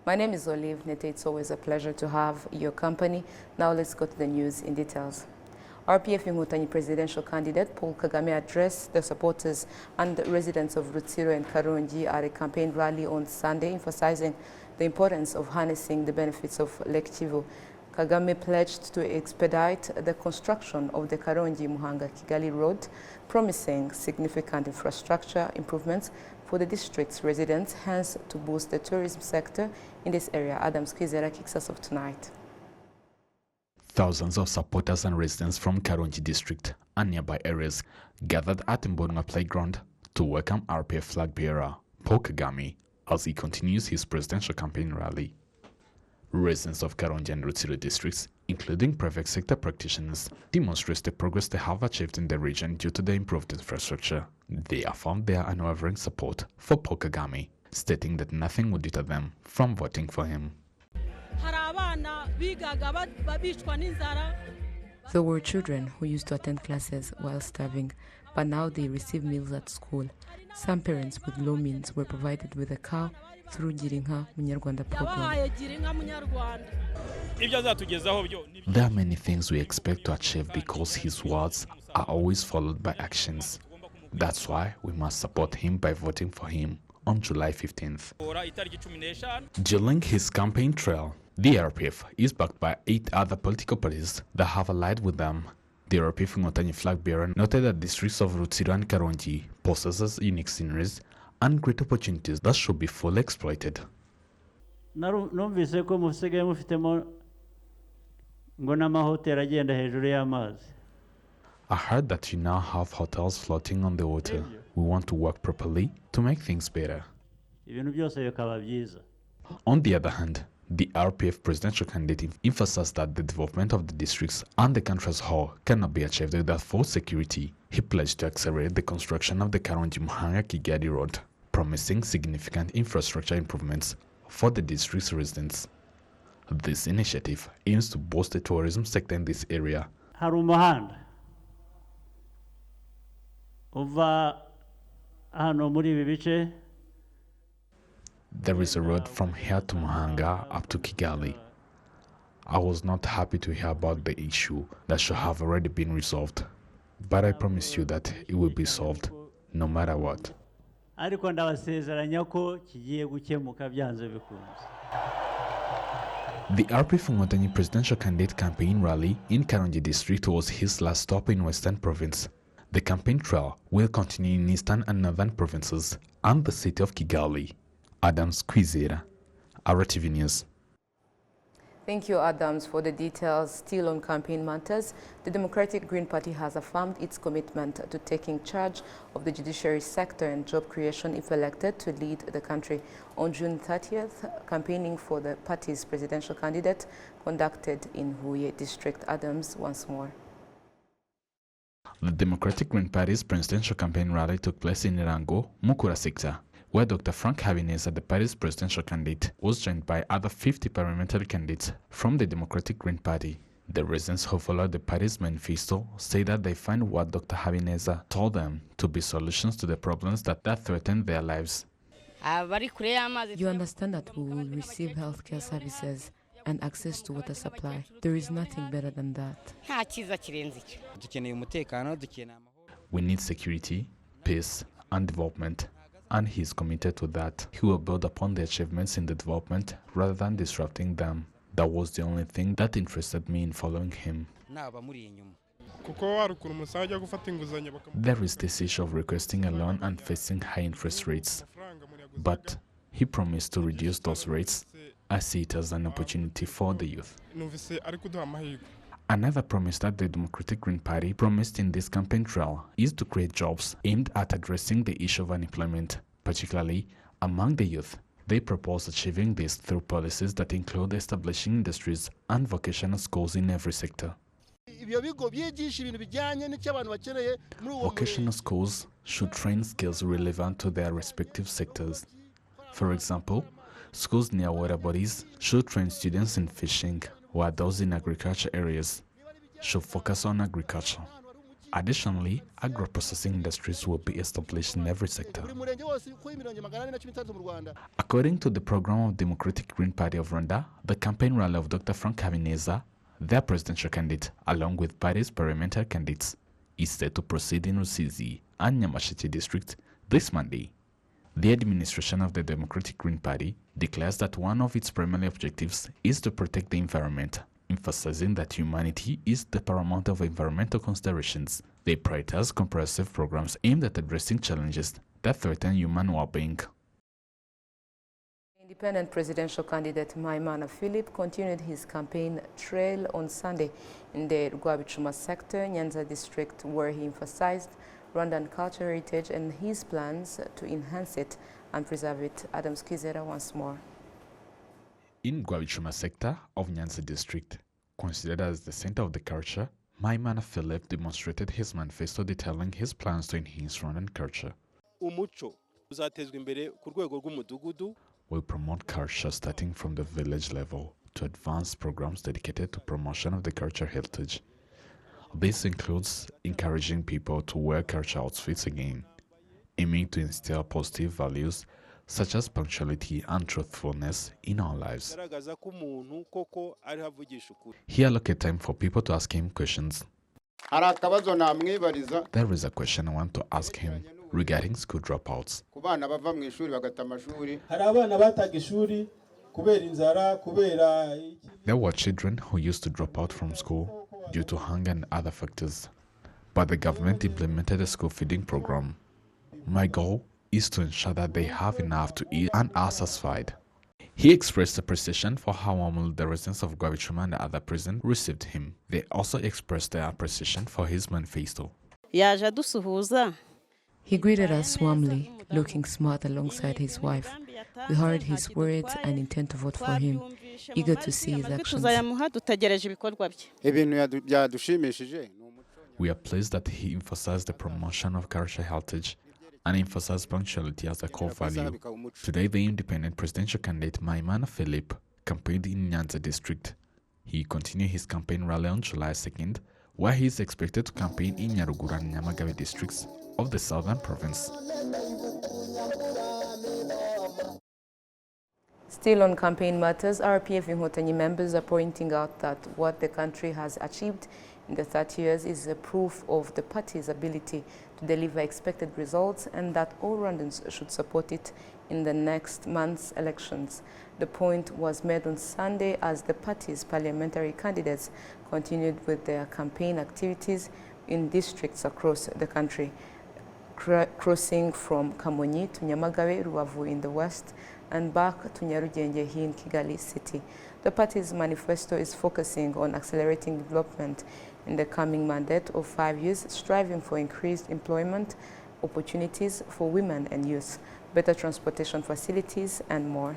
My name is Olive Nete. It's always a pleasure to have your company. Now let's go to the news in details. RPF Inkotanyi presidential candidate Paul Kagame addressed the supporters and residents of Rutsiro and Karongi at a campaign rally on Sunday, emphasizing the importance of harnessing the benefits of Lake Kivu. Kagame pledged to expedite the construction of the Karongi-Muhanga-Kigali road, promising significant infrastructure improvements for the district's residents, hence to boost the tourism sector in this area. Adam Squizera kicks us off tonight. Thousands of supporters and residents from Karongi district and nearby areas gathered at Mbonga playground to welcome RPF flag bearer Paul Kagame as he continues his presidential campaign rally. Residents of Karongi and Rutsiro districts, including private sector practitioners, demonstrate the progress they have achieved in the region due to the improved infrastructure. They affirmed their unwavering support for Paul Kagame, stating that nothing would deter them from voting for him. There were children who used to attend classes while starving, but now they receive meals at school. Some parents with low means were provided with a cow through Girinka Munyarwanda program. There are many things we expect to achieve because his words are always followed by actions. That's why we must support him by voting for him on July 15th. During his campaign trail, the RPF is backed by 8 other political parties that have allied with them. The RPF Inkotanyi flag bearer noted that districts of Rutsiro and Karongi possesses unique sceneries and great opportunities that should be fully exploited. I heard that you now have hotels floating on the water. We want to work properly to make things better. On the other hand, the RPF presidential candidate emphasized that the development of the districts and the country as a whole cannot be achieved without full security. He pledged to accelerate the construction of the Karongi-Muhanga-Kigali road, promising significant infrastructure improvements for the district's residents. This initiative aims to boost the tourism sector in this area. There is a road from here to Muhanga up to Kigali. I was not happy to hear about the issue that should have already been resolved, but I promise you that it will be solved no matter what. The RPF Inkotanyi presidential candidate campaign rally in Karongi district was his last stop in Western province. The campaign trail will continue in eastern and northern provinces and the city of Kigali. Adams Kwizera, RwandaTV News. Thank you, Adams, for the details. Still on campaign matters, the Democratic Green Party has affirmed its commitment to taking charge of the judiciary sector and job creation if elected to lead the country. On June 30th, campaigning for the party's presidential candidate conducted in Huye district. Adams once more. The Democratic Green Party's presidential campaign rally took place in Irango, Mukura sector, where Dr. Frank Habineza, the party's presidential candidate, was joined by other 50 parliamentary candidates from the Democratic Green Party. The residents who followed the party's manifesto say that they find what Dr. Habineza told them to be solutions to the problems that threaten their lives. You understand that we will receive healthcare services and access to water supply. There is nothing better than that. We need security, peace, and development. And he is committed to that. He will build upon the achievements in the development rather than disrupting them. That was the only thing that interested me in following him. There is this issue of requesting a loan and facing high interest rates. But he promised to reduce those rates. I see it as an opportunity for the youth. Another promise that the Democratic Green Party promised in this campaign trail is to create jobs aimed at addressing the issue of unemployment, particularly among the youth. They propose achieving this through policies that include establishing industries and vocational schools in every sector. Vocational schools should train skills relevant to their respective sectors. For example, schools near water bodies should train students in fishing, while those in agriculture areas should focus on agriculture. Additionally, agro-processing industries will be established in every sector. According to the program of Democratic Green Party of Rwanda, the campaign rally of Dr. Frank Habineza, their presidential candidate, along with party's parliamentary candidates, is set to proceed in Rusizi and Nyamasheke district this Monday. The administration of the Democratic Green Party declares that one of its primary objectives is to protect the environment, emphasizing that humanity is the paramount of environmental considerations. They prioritize comprehensive programs aimed at addressing challenges that threaten human well-being. Independent presidential candidate Maimana Philip continued his campaign trail on Sunday in the Rwanda sector, Nyanza district, where he emphasized Rwandan cultural heritage and his plans to enhance it and preserve it. Adam Skizera once more. In Rwanda sector of Nyanza district, considered as the center of the culture, Maimana Philip demonstrated his manifesto detailing his plans to enhance Rwandan culture. Will promote culture starting from the village level to advance programs dedicated to promotion of the cultural heritage. This includes encouraging people to wear cultural outfits again, aiming to instill positive values such as punctuality and truthfulness in our lives. He allocated time for people to ask him questions. There is a question I want to ask him regarding school dropouts. There were children who used to drop out from school due to hunger and other factors, but the government implemented a school feeding program. My goal is to ensure that they have enough to eat and are satisfied. He expressed appreciation for how warmly the residents of Rwanda and the other prisons received him. They also expressed their appreciation for his manifesto. He greeted us warmly, looking smart alongside his wife. We heard his words and intend to vote for him, eager to see his actions. We are pleased that he emphasized the promotion of cultural heritage and emphasized punctuality as a core value. Today, the independent presidential candidate Maimana Philip campaigned in Nyanza district. He continued his campaign rally on July 2nd, where he is expected to campaign in Nyaruguru and Nyamagabe districts of the southern province. Still on campaign matters, RPF Inkotanyi members are pointing out that what the country has achieved in the 30 years is a proof of the party's ability to deliver expected results and that all Rwandans should support it in the next month's elections. The point was made on Sunday as the party's parliamentary candidates continued with their campaign activities in districts across the country, crossing from Kamonyi to Nyamagabe, Rubavu in the west, and back to Nyarugenge here in Kigali city. The party's manifesto is focusing on accelerating development in the coming mandate of 5 years, striving for increased employment opportunities for women and youth, better transportation facilities, and more.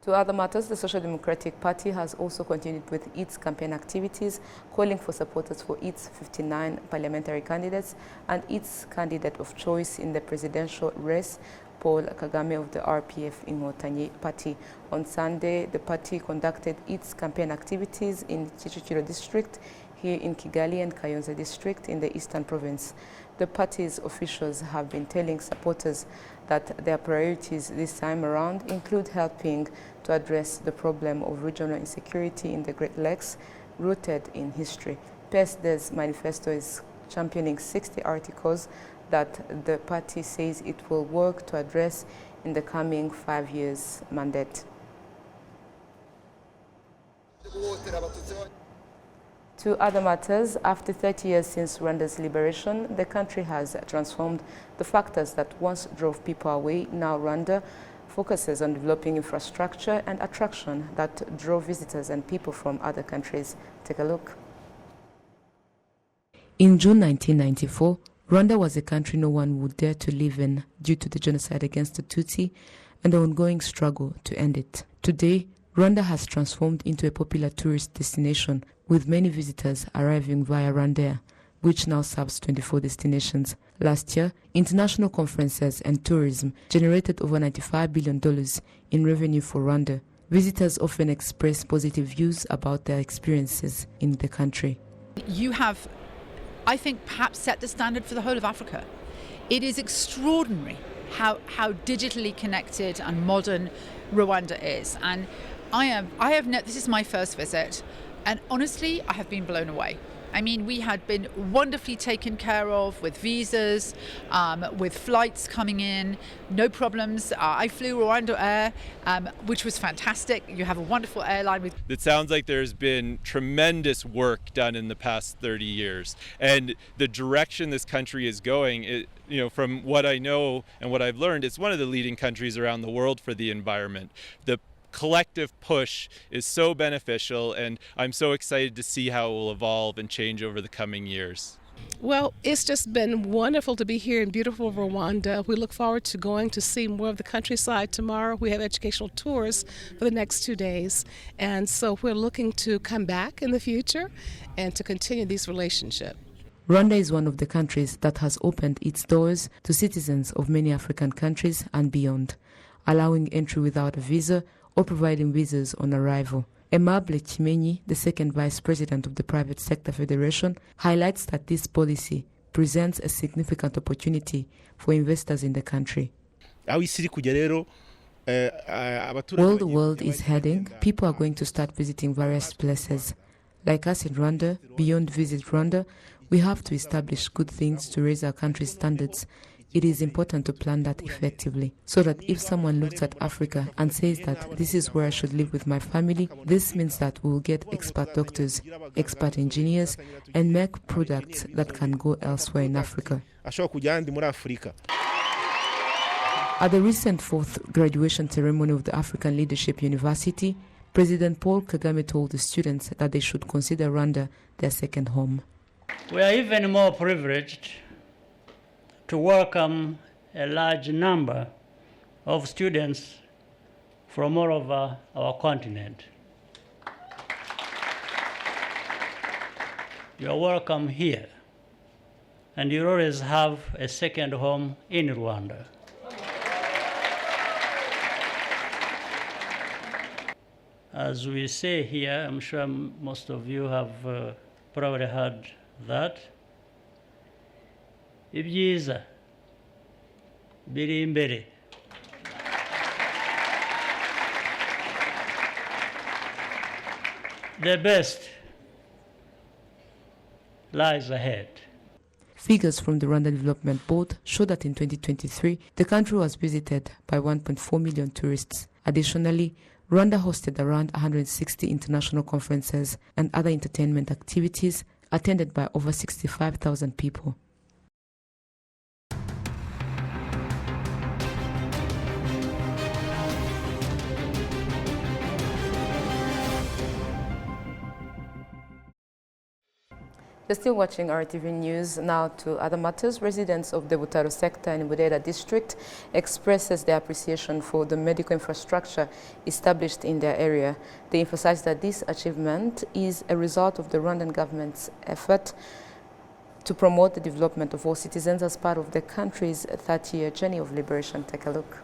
To other matters, the Social Democratic Party has also continued with its campaign activities, calling for supporters for its 59 parliamentary candidates and its candidate of choice in the presidential race, Paul Kagame of the RPF Inkotanyi Party. On Sunday, the party conducted its campaign activities in Kicukiro district, here in Kigali and Kayonza district in the eastern province. The party's officials have been telling supporters that their priorities this time around include helping to address the problem of regional insecurity in the Great Lakes, rooted in history. PSD's manifesto is championing 60 articles that the party says it will work to address in the coming 5 years mandate. To other matters, after 30 years since Rwanda's liberation, the country has transformed. The factors that once drove people away, now Rwanda focuses on developing infrastructure and attraction that drove visitors and people from other countries. Take a look. In June 1994, Rwanda was a country no one would dare to live in due to the genocide against the Tutsi and the ongoing struggle to end it. Today, Rwanda has transformed into a popular tourist destination, with many visitors arriving via Rwandair, which now serves 24 destinations. Last year, international conferences and tourism generated over $95 billion in revenue for Rwanda. Visitors often express positive views about their experiences in the country. You have, I think, perhaps set the standard for the whole of Africa. It is extraordinary how digitally connected and modern Rwanda is. And this is my first visit, and honestly, I have been blown away. I mean, we had been wonderfully taken care of with visas, with flights coming in, no problems. I flew Rwanda Air, which was fantastic. You have a wonderful airline. It sounds like there's been tremendous work done in the past 30 years. And the direction this country is going, from what I know and what I've learned, it's one of the leading countries around the world for the environment. The collective push is so beneficial, and I'm so excited to see how it will evolve and change over the coming years. Well, it's just been wonderful to be here in beautiful Rwanda. We look forward to going to see more of the countryside tomorrow. We have educational tours for the next 2 days, and so we're looking to come back in the future and to continue these relationships. Rwanda is one of the countries that has opened its doors to citizens of many African countries and beyond, allowing entry without a visa or providing visas on arrival. Aimable Chimenyi, the second vice president of the Private Sector Federation, highlights that this policy presents a significant opportunity for investors in the country. Where the world is heading, people are going to start visiting various places. Like us in Rwanda, beyond Visit Rwanda, we have to establish good things to raise our country's standards. It is important to plan that effectively, so that if someone looks at Africa and says that this is where I should live with my family, this means that we will get expert doctors, expert engineers, and make products that can go elsewhere in Africa. At the recent 4th graduation ceremony of the African Leadership University, President Paul Kagame told the students that they should consider Rwanda their second home. We are even more privileged to welcome a large number of students from all over our continent. You are welcome here, and you always have a second home in Rwanda. As we say here, I'm sure most of you have probably heard that. Ibyiza biri imbere. The best lies ahead. Figures from the Rwanda Development Board show that in 2023, the country was visited by 1.4 million tourists. Additionally, Rwanda hosted around 160 international conferences and other entertainment activities attended by over 65,000 people. You're still watching RTV News. Now to other matters. Residents of the Butaro sector in Burera district expresses their appreciation for the medical infrastructure established in their area. They emphasize that this achievement is a result of the Rwandan government's effort to promote the development of all citizens as part of the country's 30-year journey of liberation. Take a look.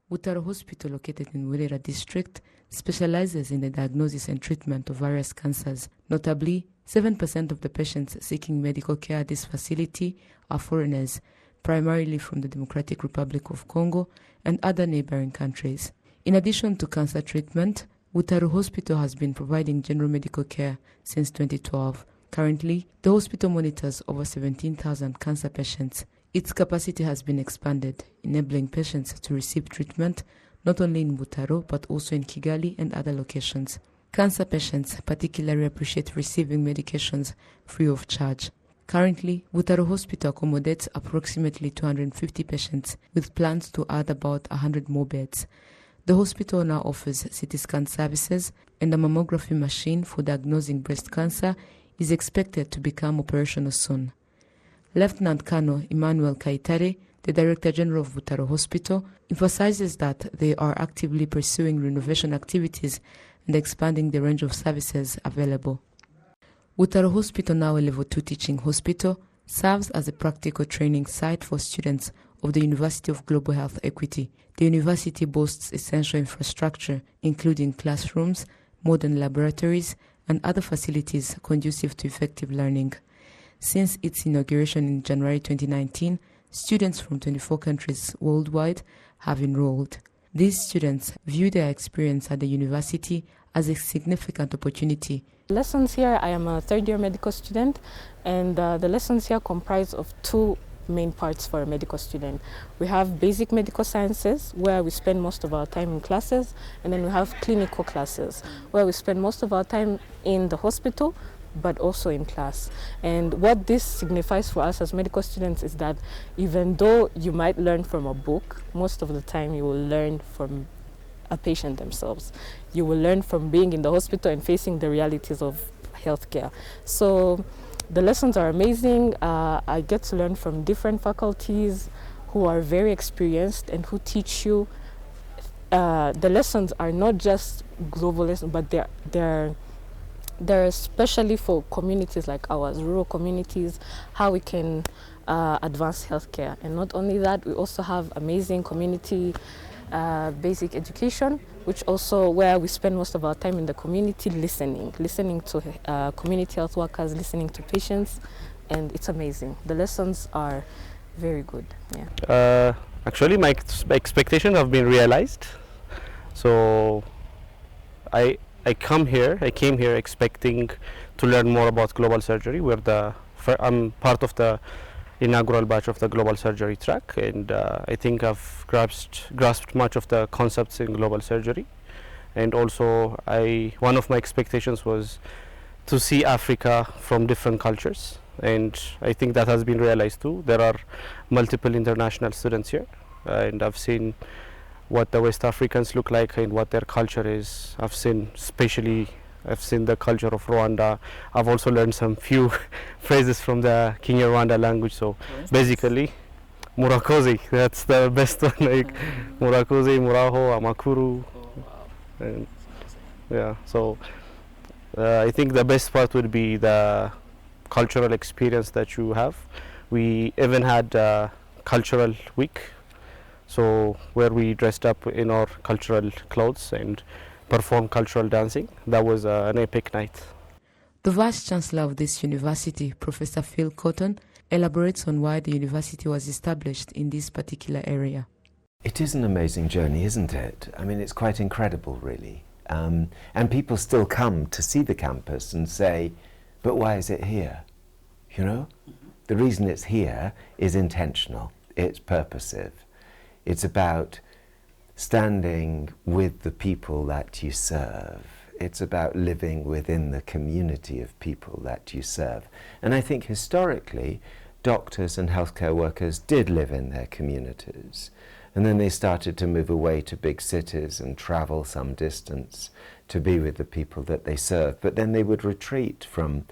Butaro Hospital, located in Burera district, specializes in the diagnosis and treatment of various cancers. Notably, 7% of the patients seeking medical care at this facility are foreigners, primarily from the Democratic Republic of Congo and other neighboring countries. In addition to cancer treatment, Butaro Hospital has been providing general medical care since 2012. Currently, the hospital monitors over 17,000 cancer patients. Its capacity has been expanded, enabling patients to receive treatment not only in Butaro but also in Kigali and other locations. Cancer patients particularly appreciate receiving medications free of charge. Currently, Butaro Hospital accommodates approximately 250 patients, with plans to add about 100 more beds. The hospital now offers CT scan services, and a mammography machine for diagnosing breast cancer is expected to become operational soon. Lieutenant Colonel Emmanuel Kaitare, the Director General of Butaro Hospital, emphasizes that they are actively pursuing renovation activities and expanding the range of services available. Butaro Hospital, now a Level 2 teaching hospital, serves as a practical training site for students of the University of Global Health Equity. The university boasts essential infrastructure, including classrooms, modern laboratories, and other facilities conducive to effective learning. Since its inauguration in January 2019, students from 24 countries worldwide have enrolled. These students view their experience at the university as a significant opportunity. Lessons here, I am a third-year medical student, and the lessons here comprise of two main parts for a medical student. We have basic medical sciences, where we spend most of our time in classes, and then we have clinical classes, where we spend most of our time in the hospital, but also in class. And what this signifies for us as medical students is that even though you might learn from a book, most of the time you will learn from a patient themselves. You will learn from being in the hospital and facing the realities of healthcare. So the lessons are amazing. I get to learn from different faculties who are very experienced and who teach you. The lessons are not just global lessons, but they're especially for communities like ours, rural communities, how we can advance healthcare. And not only that, we also have amazing community basic education, which also where we spend most of our time in the community listening to community health workers, listening to patients, and it's amazing. The lessons are very good. Yeah. Actually, my expectations have been realized. So I came here expecting to learn more about global surgery. I'm part of the inaugural batch of the global surgery track, and I think I've grasped much of the concepts in global surgery. And also one of my expectations was to see Africa from different cultures, and I think that has been realized too. There are multiple international students here, and I've seen what the West Africans look like and what their culture is. I've seen the culture of Rwanda. I've also learned some few phrases from the Kenya-Rwanda language. So basically, Murakoze, that's the best one, like Murakoze, Muraho, Amakuru. And yeah, so I think the best part would be the cultural experience that you have. We even had a cultural week, so where we dressed up in our cultural clothes and performed cultural dancing. That was an epic night. The Vice Chancellor of this university, Professor Phil Cotton, elaborates on why the university was established in this particular area. It is an amazing journey, isn't it? I mean, it's quite incredible, really. And people still come to see the campus and say, but why is it here? You know? The reason it's here is intentional. It's purposive. It's about standing with the people that you serve. It's about living within the community of people that you serve. And I think historically, doctors and healthcare workers did live in their communities. And then they started to move away to big cities and travel some distance to be with the people that they serve. But then they would retreat from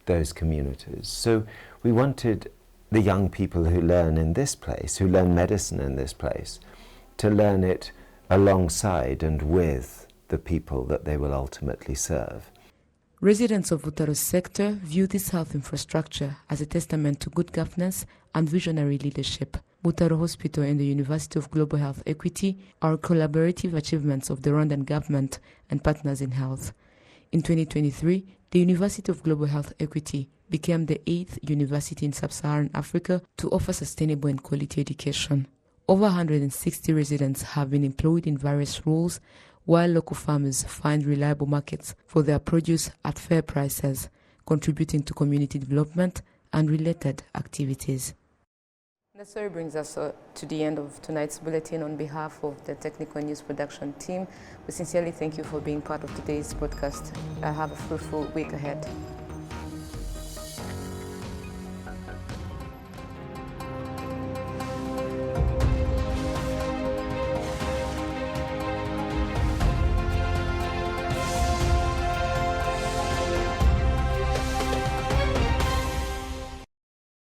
those communities. So we wanted the young people who learn in this place, who learn medicine in this place, to learn it alongside and with the people that they will ultimately serve. Residents of Butaro's sector view this health infrastructure as a testament to good governance and visionary leadership. Butaro Hospital and the University of Global Health Equity are collaborative achievements of the Rwandan government and partners in health. In 2023, the University of Global Health Equity became the 8th university in sub-Saharan Africa to offer sustainable and quality education. Over 160 residents have been employed in various roles, while local farmers find reliable markets for their produce at fair prices, contributing to community development and related activities. The story brings us to the end of tonight's bulletin. On behalf of the technical news production team, we sincerely thank you for being part of today's broadcast. Have a fruitful week ahead.